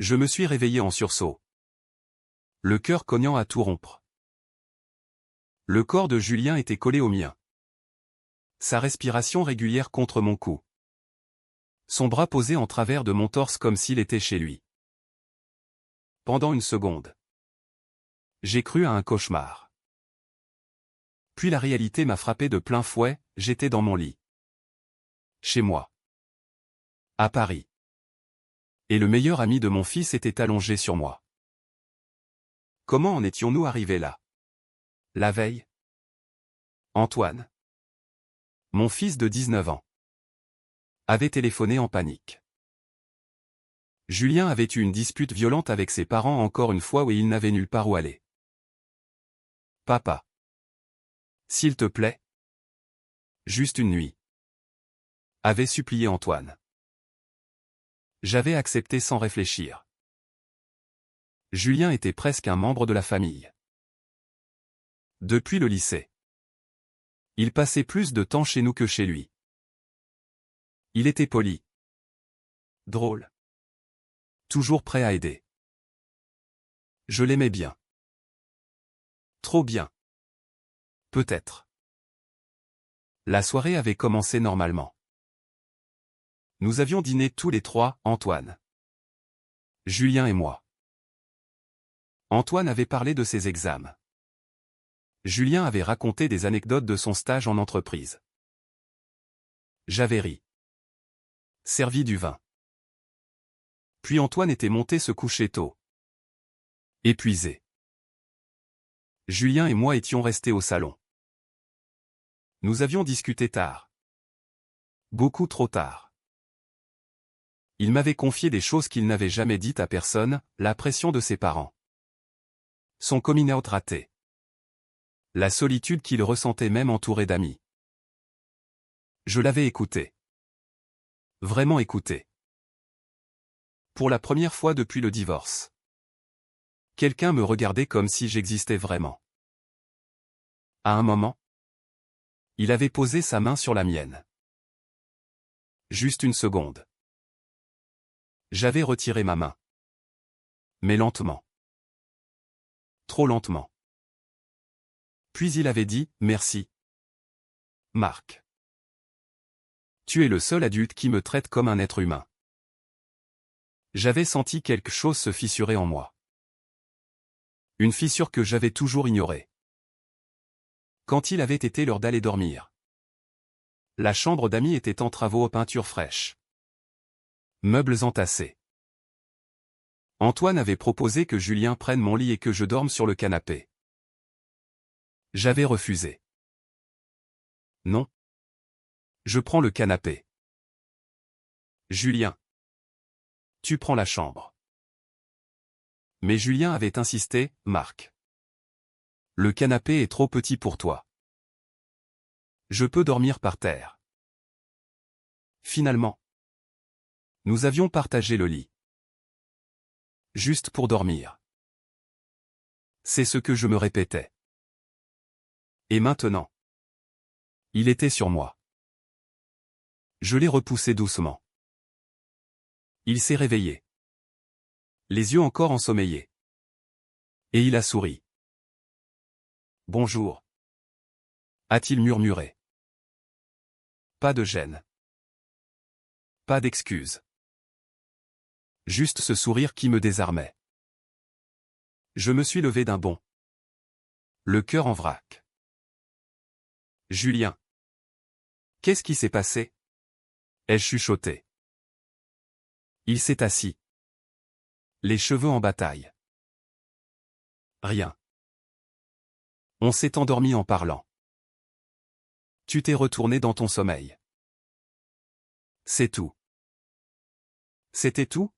Je me suis réveillé en sursaut. Le cœur cognant à tout rompre. Le corps de Julien était collé au mien. Sa respiration régulière contre mon cou. Son bras posé en travers de mon torse comme s'il était chez lui. Pendant une seconde, j'ai cru à un cauchemar. Puis la réalité m'a frappé de plein fouet, j'étais dans mon lit. Chez moi. À Paris. Et le meilleur ami de mon fils était allongé sur moi. Comment en étions-nous arrivés là? La veille? Antoine, mon fils de 19 ans, avait téléphoné en panique. Julien avait eu une dispute violente avec ses parents encore une fois et il n'avait nulle part où aller. Papa. S'il te plaît. Juste une nuit. Avait supplié Antoine. J'avais accepté sans réfléchir. Julien était presque un membre de la famille. Depuis le lycée. Il passait plus de temps chez nous que chez lui. Il était poli. Drôle. Toujours prêt à aider. Je l'aimais bien. Trop bien. Peut-être. La soirée avait commencé normalement. Nous avions dîné tous les trois, Antoine, Julien et moi. Antoine avait parlé de ses examens. Julien avait raconté des anecdotes de son stage en entreprise. J'avais ri. Servi du vin. Puis Antoine était monté se coucher tôt. Épuisé. Julien et moi étions restés au salon. Nous avions discuté tard. Beaucoup trop tard. Il m'avait confié des choses qu'il n'avait jamais dites à personne, la pression de ses parents. Son coming out raté. La solitude qu'il ressentait même entouré d'amis. Je l'avais écouté. Vraiment écouté. Pour la première fois depuis le divorce. Quelqu'un me regardait comme si j'existais vraiment. À un moment, il avait posé sa main sur la mienne. Juste une seconde. J'avais retiré ma main. Mais lentement. Trop lentement. Puis il avait dit, merci. Marc. Tu es le seul adulte qui me traite comme un être humain. J'avais senti quelque chose se fissurer en moi. Une fissure que j'avais toujours ignorée. Quand il avait été l'heure d'aller dormir. La chambre d'amis était en travaux aux peintures fraîches. Meubles entassés. Antoine avait proposé que Julien prenne mon lit et que je dorme sur le canapé. J'avais refusé. Non. Je prends le canapé. Julien. Tu prends la chambre. Mais Julien avait insisté, Marc. Le canapé est trop petit pour toi. Je peux dormir par terre. Finalement. Nous avions partagé le lit. Juste pour dormir. C'est ce que je me répétais. Et maintenant. Il était sur moi. Je l'ai repoussé doucement. Il s'est réveillé. Les yeux encore ensommeillés. Et il a souri. Bonjour. A-t-il murmuré. Pas de gêne. Pas d'excuse. Juste ce sourire qui me désarmait. Je me suis levé d'un bond. Le cœur en vrac. Julien. Qu'est-ce qui s'est passé? Ai-je chuchoté. Il s'est assis. Les cheveux en bataille. Rien. On s'est endormi en parlant. Tu t'es retourné dans ton sommeil. C'est tout. C'était tout?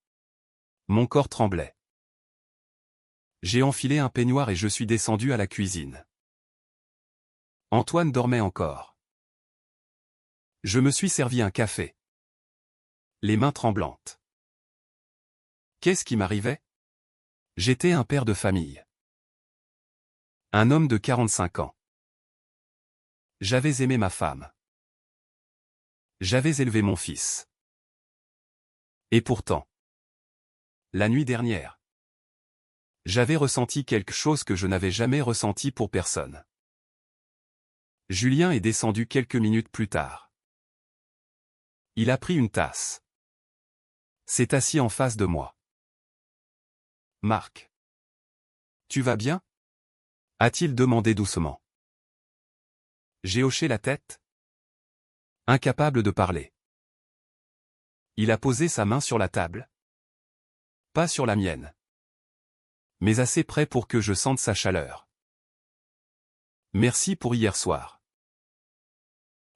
Mon corps tremblait. J'ai enfilé un peignoir et je suis descendu à la cuisine. Antoine dormait encore. Je me suis servi un café. Les mains tremblantes. Qu'est-ce qui m'arrivait? J'étais un père de famille. Un homme de 45 ans. J'avais aimé ma femme. J'avais élevé mon fils. Et pourtant. La nuit dernière, j'avais ressenti quelque chose que je n'avais jamais ressenti pour personne. Julien est descendu quelques minutes plus tard. Il a pris une tasse. S'est assis en face de moi. Marc. Tu vas bien? A-t-il demandé doucement. J'ai hoché la tête. Incapable de parler. Il a posé sa main sur la table. Pas sur la mienne. Mais assez près pour que je sente sa chaleur. Merci pour hier soir.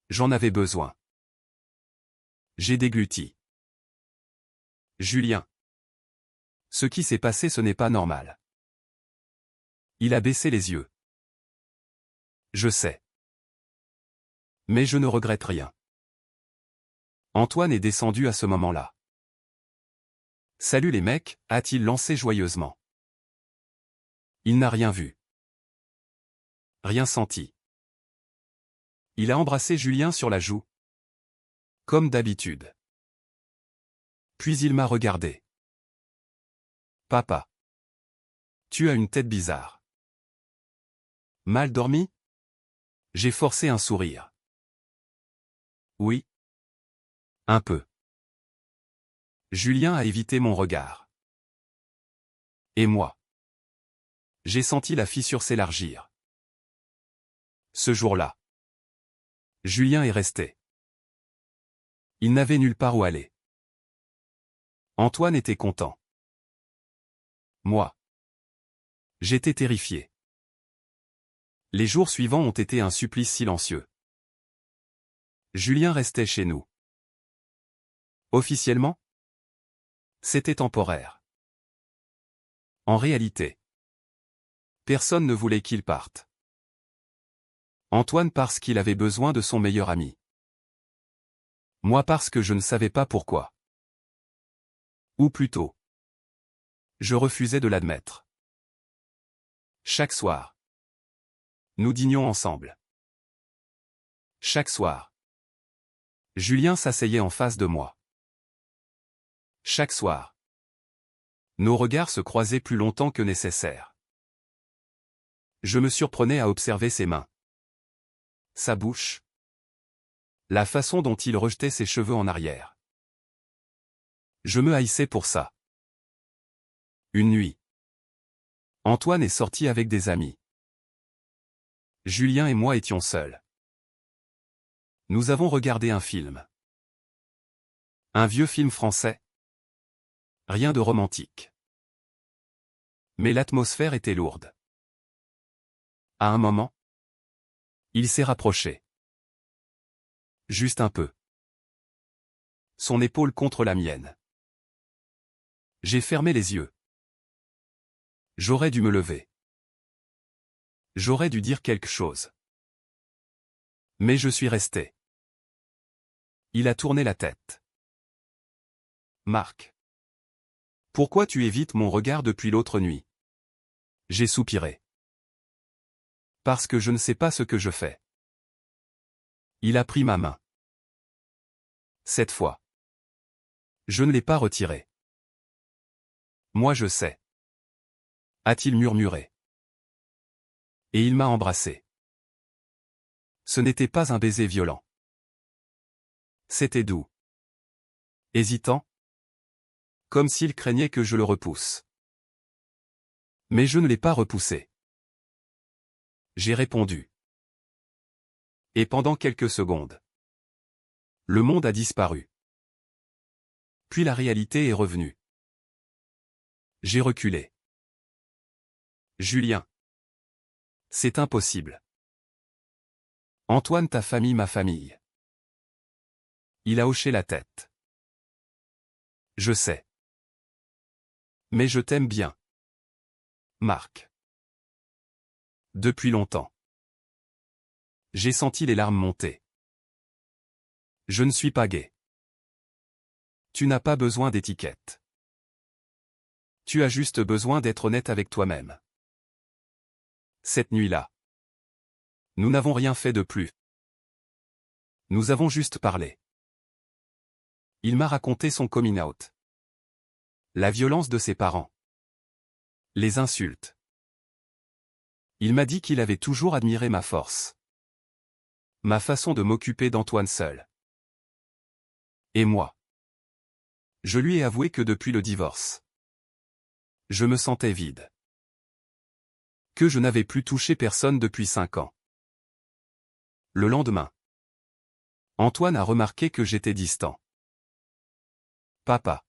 J'en avais besoin. J'ai dégluti. Julien. Ce qui s'est passé, ce n'est pas normal. Il a baissé les yeux. Je sais. Mais je ne regrette rien. Antoine est descendu à ce moment-là. Salut les mecs, a-t-il lancé joyeusement. Il n'a rien vu. Rien senti. Il a embrassé Julien sur la joue. Comme d'habitude. Puis il m'a regardé. Papa. Tu as une tête bizarre. Mal dormi? J'ai forcé un sourire. Oui. Un peu. Julien a évité mon regard. Et moi? J'ai senti la fissure s'élargir. Ce jour-là, Julien est resté. Il n'avait nulle part où aller. Antoine était content. Moi, j'étais terrifié. Les jours suivants ont été un supplice silencieux. Julien restait chez nous. Officiellement, c'était temporaire. En réalité, personne ne voulait qu'il parte. Antoine parce qu'il avait besoin de son meilleur ami. Moi parce que je ne savais pas pourquoi. Ou plutôt, je refusais de l'admettre. Chaque soir, nous dînions ensemble. Chaque soir, Julien s'asseyait en face de moi. Chaque soir, nos regards se croisaient plus longtemps que nécessaire. Je me surprenais à observer ses mains. Sa bouche. La façon dont il rejetait ses cheveux en arrière. Je me haïssais pour ça. Une nuit, Antoine est sorti avec des amis. Julien et moi étions seuls. Nous avons regardé un film. Un vieux film français. Rien de romantique. Mais l'atmosphère était lourde. À un moment, il s'est rapproché. Juste un peu. Son épaule contre la mienne. J'ai fermé les yeux. J'aurais dû me lever. J'aurais dû dire quelque chose. Mais je suis resté. Il a tourné la tête. Marc. Pourquoi tu évites mon regard depuis l'autre nuit? J'ai soupiré. Parce que je ne sais pas ce que je fais. Il a pris ma main. Cette fois, je ne l'ai pas retirée. Moi je sais. A-t-il murmuré. Et il m'a embrassé. Ce n'était pas un baiser violent. C'était doux. Hésitant. Comme s'il craignait que je le repousse. Mais je ne l'ai pas repoussé. J'ai répondu. Et pendant quelques secondes, le monde a disparu. Puis la réalité est revenue. J'ai reculé. Julien. C'est impossible. Antoine, ta famille, ma famille. Il a hoché la tête. Je sais. Mais je t'aime bien. Marc. Depuis longtemps. J'ai senti les larmes monter. Je ne suis pas gay. Tu n'as pas besoin d'étiquette. Tu as juste besoin d'être honnête avec toi-même. Cette nuit-là, nous n'avons rien fait de plus. Nous avons juste parlé. Il m'a raconté son coming out. La violence de ses parents. Les insultes. Il m'a dit qu'il avait toujours admiré ma force. Ma façon de m'occuper d'Antoine seul. Et moi. Je lui ai avoué que depuis le divorce, je me sentais vide. Que je n'avais plus touché personne depuis 5 ans. Le lendemain, Antoine a remarqué que j'étais distant. Papa.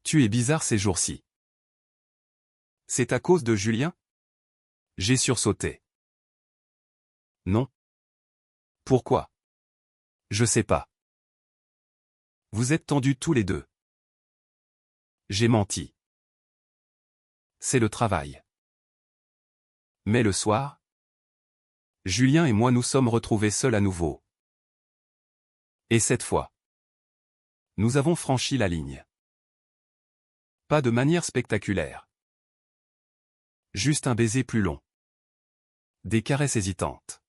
Tu es bizarre ces jours-ci. C'est à cause de Julien? J'ai sursauté. Non. Pourquoi? Je sais pas. Vous êtes tendus tous les deux. J'ai menti. C'est le travail. Mais le soir, Julien et moi nous sommes retrouvés seuls à nouveau. Et cette fois, nous avons franchi la ligne. Pas de manière spectaculaire. Juste un baiser plus long. Des caresses hésitantes.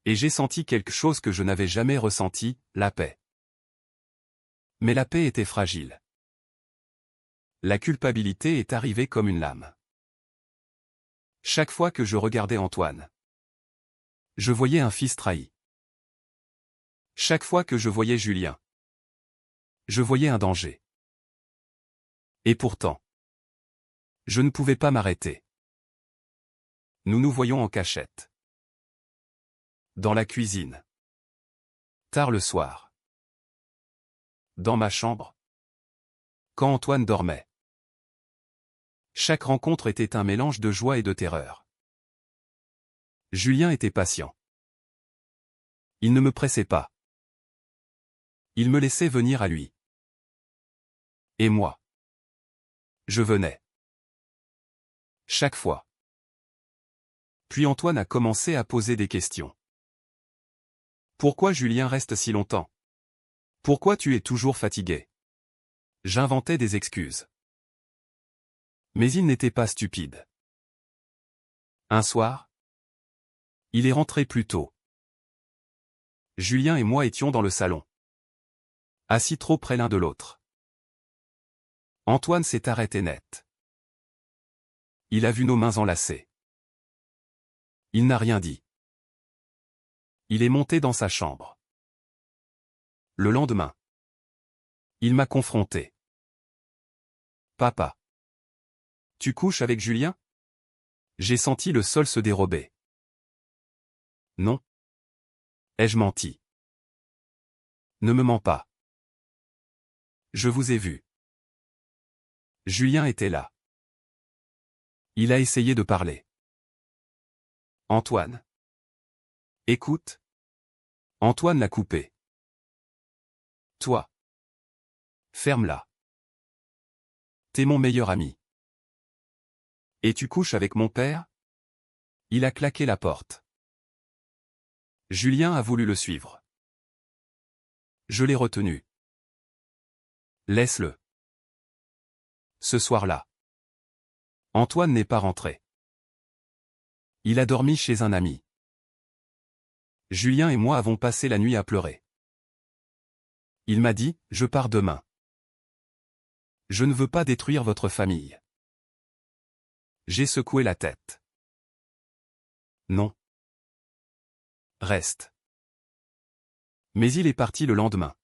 Et j'ai senti quelque chose que je n'avais jamais ressenti, la paix. Mais la paix était fragile. La culpabilité est arrivée comme une lame. Chaque fois que je regardais Antoine, je voyais un fils trahi. Chaque fois que je voyais Julien, je voyais un danger. Et pourtant, je ne pouvais pas m'arrêter. Nous nous voyons en cachette. Dans la cuisine. Tard le soir. Dans ma chambre. Quand Antoine dormait. Chaque rencontre était un mélange de joie et de terreur. Julien était patient. Il ne me pressait pas. Il me laissait venir à lui. Et moi, je venais. Chaque fois. Puis Antoine a commencé à poser des questions. Pourquoi Julien reste si longtemps? Pourquoi tu es toujours fatigué? J'inventais des excuses. Mais il n'était pas stupide. Un soir, il est rentré plus tôt. Julien et moi étions dans le salon. Assis trop près l'un de l'autre. Antoine s'est arrêté net. Il a vu nos mains enlacées. Il n'a rien dit. Il est monté dans sa chambre. Le lendemain, il m'a confronté. Papa. Tu couches avec Julien? J'ai senti le sol se dérober. Non. Ai-je menti? Ne me mens pas. Je vous ai vu. Julien était là. Il a essayé de parler. Antoine. Écoute. Antoine l'a coupé. Toi. Ferme-la. T'es mon meilleur ami. Et tu couches avec mon père? Il a claqué la porte. Julien a voulu le suivre. Je l'ai retenu. Laisse-le. Ce soir-là, Antoine n'est pas rentré. Il a dormi chez un ami. Julien et moi avons passé la nuit à pleurer. Il m'a dit, je pars demain. Je ne veux pas détruire votre famille. J'ai secoué la tête. Non. Reste. Mais il est parti le lendemain.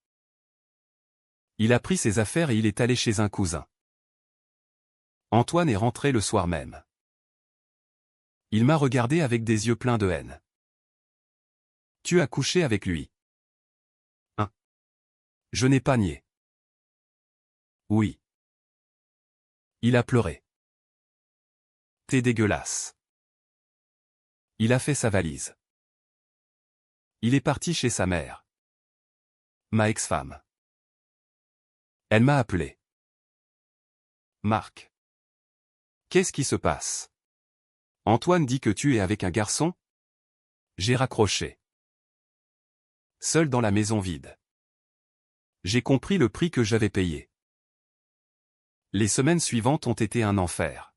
Il a pris ses affaires et il est allé chez un cousin. Antoine est rentré le soir même. Il m'a regardé avec des yeux pleins de haine. Tu as couché avec lui. Hein? Je n'ai pas nié. Oui. Il a pleuré. T'es dégueulasse. Il a fait sa valise. Il est parti chez sa mère. Ma ex-femme. Elle m'a appelé. Marc. Qu'est-ce qui se passe? Antoine dit que tu es avec un garçon? J'ai raccroché. Seul dans la maison vide. J'ai compris le prix que j'avais payé. Les semaines suivantes ont été un enfer.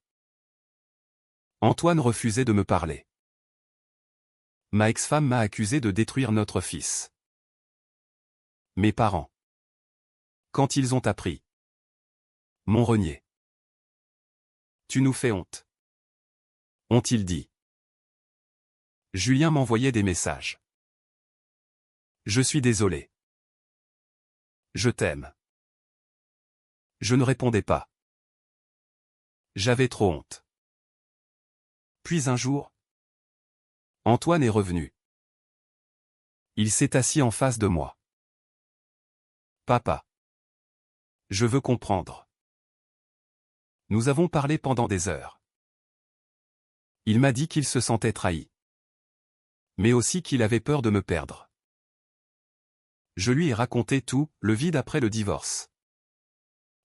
Antoine refusait de me parler. Ma ex-femme m'a accusé de détruire notre fils. Mes parents. Quand ils ont appris Mon renier. Tu nous fais honte. Ont-ils dit. Julien m'envoyait des messages. Je suis désolé. Je t'aime. Je ne répondais pas. J'avais trop honte. Puis un jour, Antoine est revenu. Il s'est assis en face de moi. Papa. Je veux comprendre. Nous avons parlé pendant des heures. Il m'a dit qu'il se sentait trahi. Mais aussi qu'il avait peur de me perdre. Je lui ai raconté tout, le vide après le divorce.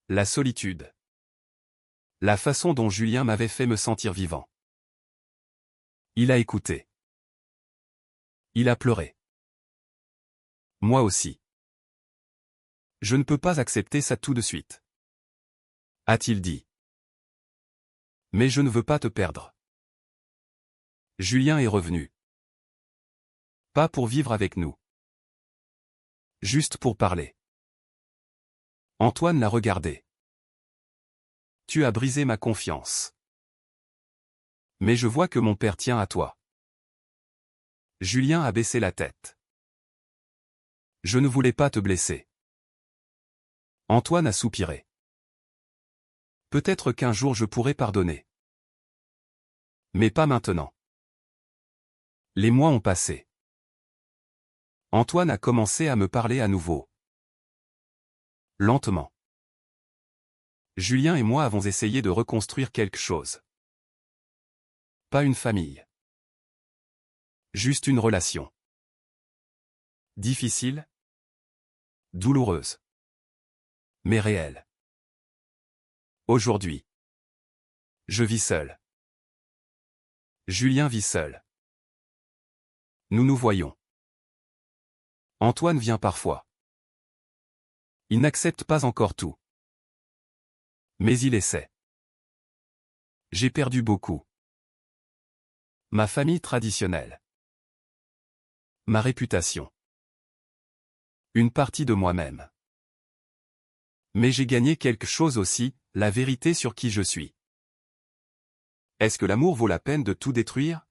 La solitude. La façon dont Julien m'avait fait me sentir vivant. Il a écouté. Il a pleuré. Moi aussi. Je ne peux pas accepter ça tout de suite. A-t-il dit. Mais je ne veux pas te perdre. Julien est revenu. Pas pour vivre avec nous. Juste pour parler. Antoine l'a regardé. Tu as brisé ma confiance. Mais je vois que mon père tient à toi. Julien a baissé la tête. Je ne voulais pas te blesser. Antoine a soupiré. Peut-être qu'un jour je pourrai pardonner. Mais pas maintenant. Les mois ont passé. Antoine a commencé à me parler à nouveau. Lentement. Julien et moi avons essayé de reconstruire quelque chose. Pas une famille. Juste une relation. Difficile. Douloureuse. Mais réelle. Aujourd'hui. Je vis seul. Julien vit seul. Nous nous voyons. Antoine vient parfois. Il n'accepte pas encore tout. Mais il essaie. J'ai perdu beaucoup. Ma famille traditionnelle. Ma réputation. Une partie de moi-même. Mais j'ai gagné quelque chose aussi, la vérité sur qui je suis. Est-ce que l'amour vaut la peine de tout détruire ?